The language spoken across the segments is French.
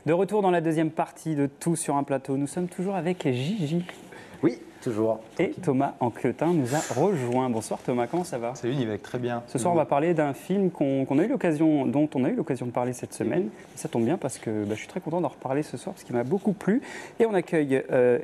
De retour dans la deuxième partie de Tout sur un plateau. Nous sommes toujours avec Gigi. Oui, toujours. Et Thomas Anquetin nous a rejoint. Bonsoir Thomas, comment ça va? Salut Nivek, très bien. Ce soir, on va parler d'un film dont on a eu l'occasion de parler cette semaine. Et ça tombe bien parce que je suis très content d'en reparler ce soir parce qu'il m'a beaucoup plu. Et on accueille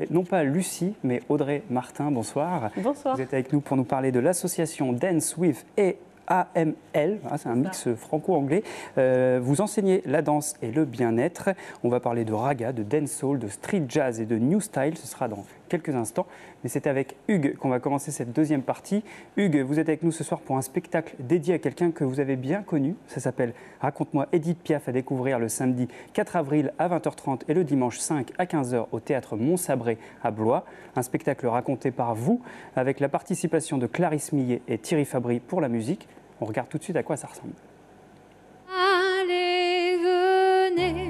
non pas Lucie, mais Audrey Martin. Bonsoir. Bonsoir. Vous êtes avec nous pour nous parler de l'association Dance With et AML, c'est un mix franco-anglais. Vous enseignez la danse et le bien-être. On va parler de raga, de dancehall, de street jazz et de new style. Ce sera dans quelques instants. Mais c'est avec Hugues qu'on va commencer cette deuxième partie. Hugues, vous êtes avec nous ce soir pour un spectacle dédié à quelqu'un que vous avez bien connu. Ça s'appelle Raconte-moi Édith Piaf, à découvrir le samedi 4 avril à 20h30 et le dimanche 5 à 15h au théâtre Montsabré à Blois. Un spectacle raconté par vous avec la participation de Clarisse Millet et Thierry Fabry pour la musique. On regarde tout de suite à quoi ça ressemble. Allez, venez,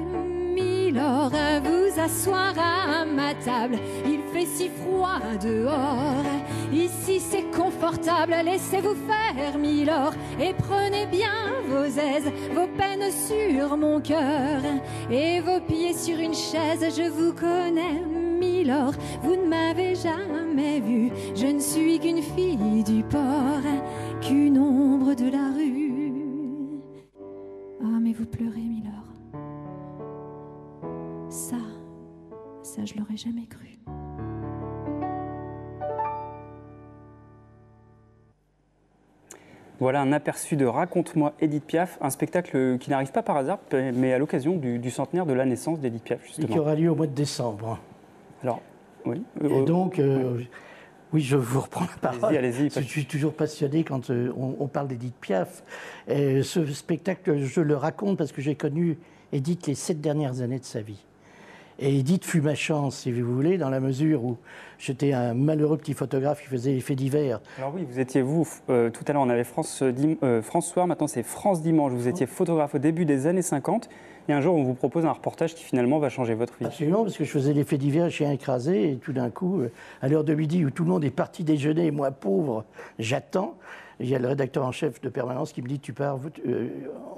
Milord, vous asseoir à ma table. Il fait si froid dehors, ici c'est confortable. Laissez-vous faire, Milord, et prenez bien vos aises, vos peines sur mon cœur et vos pieds sur une chaise. Je vous connais, Milord, vous ne m'avez jamais vu. Je ne suis qu'une fille du port, qu'une ombre de la rue. Ah, mais vous pleurez, Milord. Ça, je l'aurais jamais cru. Voilà un aperçu de Raconte-moi Édith Piaf, un spectacle qui n'arrive pas par hasard, mais à l'occasion du centenaire de la naissance d'Édith Piaf, justement. Et qui aura lieu au mois de décembre. Alors, oui. Et donc, oui, je vous reprends la parole. Allez-y. Je suis toujours passionné quand on parle d'Édith Piaf. Ce spectacle, je le raconte parce que j'ai connu Édith les 7 dernières années de sa vie. Et Édith fut ma chance, si vous voulez, dans la mesure où j'étais un malheureux petit photographe qui faisait les faits divers. Alors oui, vous étiez tout à l'heure on avait France Soir, maintenant c'est France Dimanche. Vous étiez photographe au début des années 50 et un jour on vous propose un reportage qui finalement va changer votre vie. Absolument, parce que je faisais les faits divers chez un écrasé et tout d'un coup, à l'heure de midi où tout le monde est parti déjeuner et moi pauvre, j'attends. Il y a le rédacteur en chef de permanence qui me dit « Tu pars,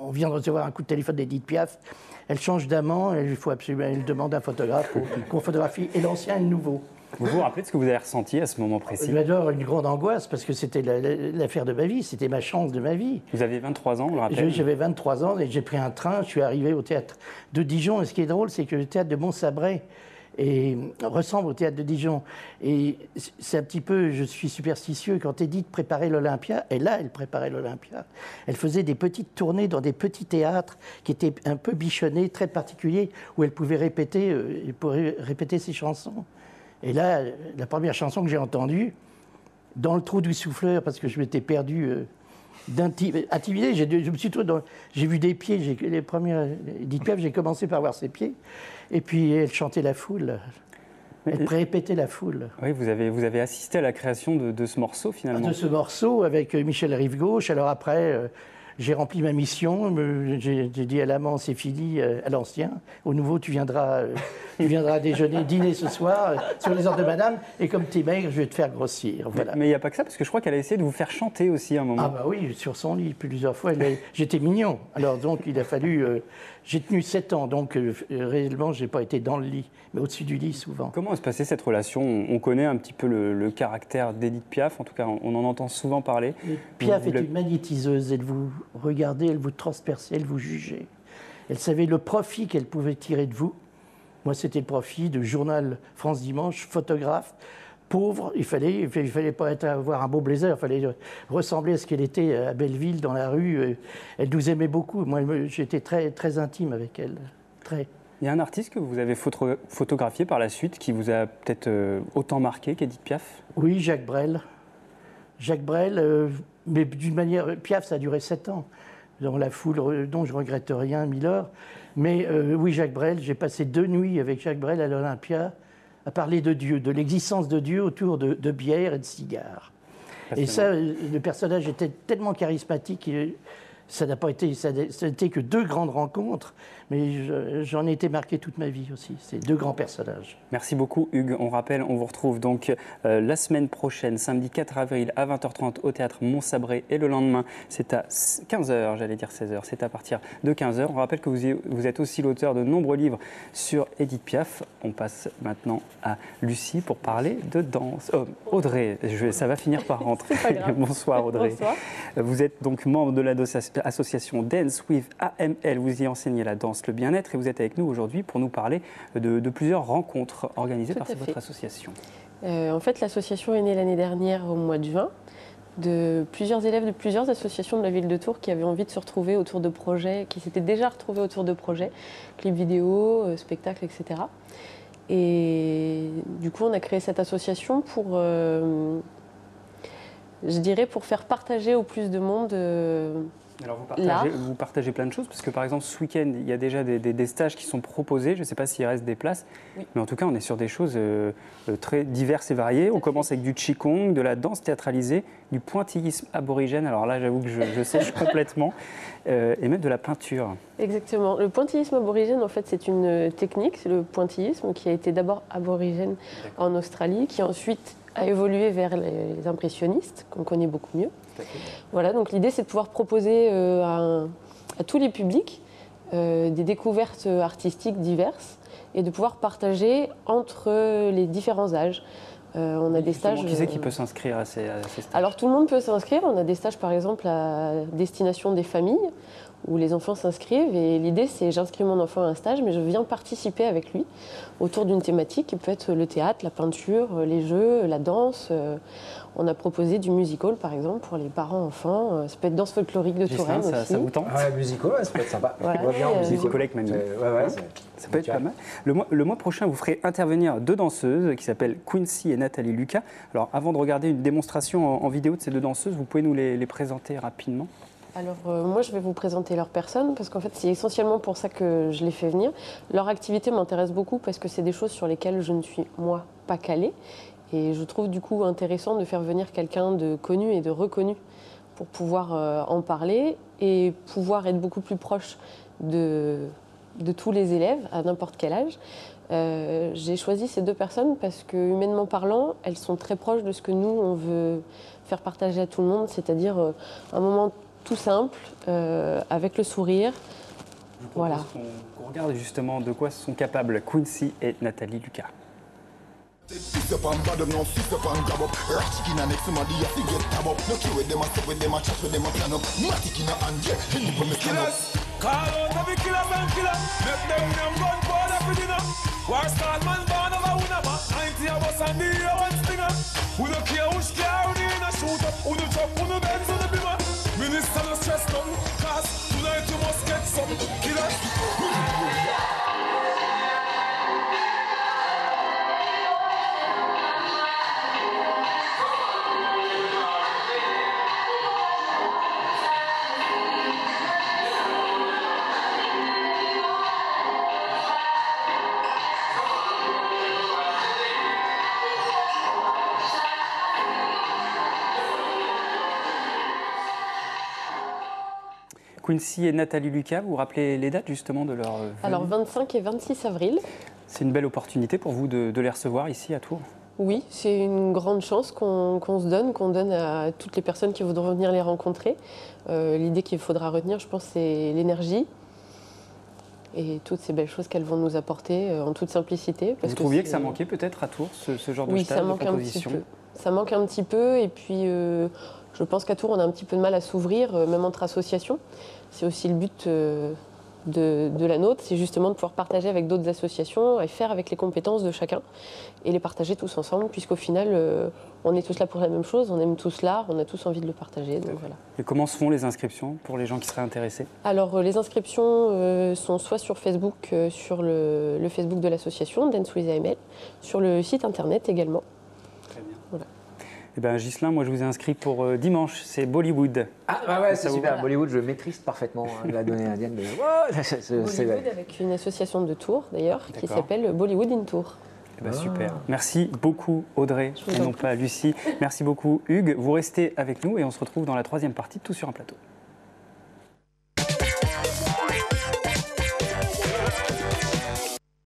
on vient de recevoir un coup de téléphone d'Édith Piaf, elle change d'amant, il faut absolument, elle demande un photographe qu'on photographie, et l'ancien et le nouveau. » Vous vous rappelez de ce que vous avez ressenti à ce moment précis? J'adore une grande angoisse parce que c'était l'affaire de ma vie, c'était ma chance de ma vie. Vous aviez 23 ans, on le rappelle? J'avais 23 ans et j'ai pris un train, je suis arrivé au théâtre de Dijon. Et ce qui est drôle, c'est que le théâtre de Montsabré ressemble au théâtre de Dijon. Et c'est un petit peu, je suis superstitieux, quand Édith préparait l'Olympia, et là elle préparait l'Olympia, elle faisait des petites tournées dans des petits théâtres qui étaient un peu bichonnés, très particuliers, où elle pouvait répéter ses chansons. Et là, la première chanson que j'ai entendue, dans le trou du souffleur, parce que je m'étais perdu intimidé, je me suis trouvé j'ai vu des pieds, les premières Édith Piaf, j'ai commencé par voir ses pieds, et puis elle chantait la foule, elle répétait la foule. Oui, vous avez assisté à la création de ce morceau finalement. De ce morceau avec Michel Rive-Gauche, alors après... j'ai rempli ma mission, j'ai dit à l'amant, c'est fini, à l'ancien. Au nouveau, tu viendras déjeuner, dîner ce soir, sur les ordres de madame, et comme tu es maigre, je vais te faire grossir. Voilà. Mais il n'y a pas que ça, parce que je crois qu'elle a essayé de vous faire chanter aussi à un moment. Ah bah oui, sur son lit, plusieurs fois. J'étais mignon. Alors donc, il a fallu... j'ai tenu 7 ans, donc réellement, je n'ai pas été dans le lit, mais au-dessus du lit, souvent. Comment se passait cette relation? On connaît un petit peu le caractère d'Édith Piaf, en tout cas, on en entend souvent parler. Piaf est une magnétiseuse, elle vous regardait, elle vous transperçait, elle vous jugeait. Elle savait le profit qu'elle pouvait tirer de vous. Moi, c'était le profit de journal France Dimanche, photographe, pauvre. Il fallait pas avoir un beau blazer, il fallait ressembler à ce qu'elle était à Belleville, dans la rue. Elle nous aimait beaucoup. Moi, j'étais très, très intime avec elle. Très. Il y a un artiste que vous avez photographié par la suite qui vous a peut-être autant marqué qu'Édith Piaf? Oui, Jacques Brel. Jacques Brel, mais d'une manière... Piaf, ça a duré 7 ans. Dans la foule, dont je ne regrette rien, Milord. Mais oui, Jacques Brel, j'ai passé 2 nuits avec Jacques Brel à l'Olympia à parler de Dieu, de l'existence de Dieu autour de bière et de cigares. Et ça, le personnage était tellement charismatique, ça n'a pas été, ça n'était que 2 grandes rencontres, mais j'en ai été marqué toute ma vie aussi. C'est 2 grands personnages. Merci beaucoup Hugues. On rappelle, on vous retrouve donc la semaine prochaine, samedi 4 avril à 20h30 au théâtre Montsabré et le lendemain, c'est à 15h, j'allais dire 16h, c'est à partir de 15h. On rappelle que vous êtes aussi l'auteur de nombreux livres sur Édith Piaf. On passe maintenant à Lucie pour parler de danse. Audrey, ça va finir par rentrer. Bonsoir Audrey. Bonsoir. Vous êtes donc membre de l'association Dance with AML. Vous y enseignez la danse, le bien-être et vous êtes avec nous aujourd'hui pour nous parler de plusieurs rencontres organisées par votre association. En fait, l'association est née l'année dernière au mois de juin de plusieurs élèves de plusieurs associations de la ville de Tours qui avaient envie de se retrouver autour de projets, qui s'étaient déjà retrouvés autour de projets, clips vidéo, spectacles, etc. Et du coup, on a créé cette association pour, je dirais, pour faire partager au plus de monde Alors vous partagez plein de choses, parce que par exemple ce week-end, il y a déjà des stages qui sont proposés. Je ne sais pas s'il reste des places, oui. Mais en tout cas on est sur des choses très diverses et variées. On commence avec du qigong, de la danse théâtralisée, du pointillisme aborigène. Alors là j'avoue que je sèche complètement, et même de la peinture. Exactement. Le pointillisme aborigène, en fait, c'est une technique, c'est le pointillisme qui a été d'abord aborigène en Australie, qui ensuite a évolué vers les impressionnistes, qu'on connaît beaucoup mieux. Voilà, donc l'idée, c'est de pouvoir proposer à tous les publics des découvertes artistiques diverses et de pouvoir partager entre les différents âges. On a des stages. Qui c'est qui peut s'inscrire à ces stages? Alors tout le monde peut s'inscrire. On a des stages, par exemple, à destination des familles, où les enfants s'inscrivent. Et l'idée, c'est j'inscris mon enfant à un stage, mais je viens participer avec lui autour d'une thématique qui peut être le théâtre, la peinture, les jeux, la danse. On a proposé du musical, par exemple, pour les parents-enfants. Ça peut être danse folklorique de Touraine aussi. Ça vous tente? Ouais, musical, ça peut être sympa. Voilà, je vois bien musical avec Manu. Ça peut être pas mal. Le mois prochain, vous ferez intervenir 2 danseuses qui s'appellent Quincy et Nathalie Lucas. Alors, avant de regarder une démonstration en vidéo de ces 2 danseuses, vous pouvez nous les présenter rapidement? Alors moi je vais vous présenter leur personne parce qu'en fait c'est essentiellement pour ça que je les fais venir. Leur activité m'intéresse beaucoup parce que c'est des choses sur lesquelles je ne suis moi pas calée et je trouve du coup intéressant de faire venir quelqu'un de connu et de reconnu pour pouvoir en parler et pouvoir être beaucoup plus proche de tous les élèves à n'importe quel âge. J'ai choisi ces 2 personnes parce que humainement parlant, elles sont très proches de ce que nous on veut faire partager à tout le monde, c'est-à-dire un moment tout simple, avec le sourire. Voilà. On regarde justement de quoi sont capables Quincy et Nathalie Lucas. Minister, no stress none, cause tonight you must get some killers. Quincy et Nathalie Lucas, vous vous rappelez les dates justement de leur venue? Alors 25 et 26 avril. C'est une belle opportunité pour vous de les recevoir ici à Tours? Oui, c'est une grande chance qu'on donne à toutes les personnes qui voudront venir les rencontrer. L'idée qu'il faudra retenir, je pense, c'est l'énergie et toutes ces belles choses qu'elles vont nous apporter en toute simplicité. Vous trouviez que ça manquait peut-être à Tours, ce genre de stage, de proposition? Oui, ça manque un petit peu et puis je pense qu'à Tours, on a un petit peu de mal à s'ouvrir, même entre associations. C'est aussi le but de la nôtre, c'est justement de pouvoir partager avec d'autres associations et faire avec les compétences de chacun et les partager tous ensemble, puisqu'au final, on est tous là pour la même chose, on aime tous l'art, on a tous envie de le partager. Donc voilà. Et comment se font les inscriptions pour les gens qui seraient intéressés? Alors, les inscriptions sont soit sur Facebook, sur le Facebook de l'association Dance with AML, sur le site internet également. Très bien. Voilà. Eh bien, Ghislain, moi je vous ai inscrit pour dimanche, c'est Bollywood. Ah ouais, c'est super. Bollywood, je maîtrise parfaitement la donnée indienne. Mais... Bollywood avec une association de Tours d'ailleurs qui s'appelle Bollywood in Tours. Eh bien, super. Merci beaucoup Audrey et non pas Lucie. Merci beaucoup Hugues. Vous restez avec nous et on se retrouve dans la 3e partie de Tout sur un plateau.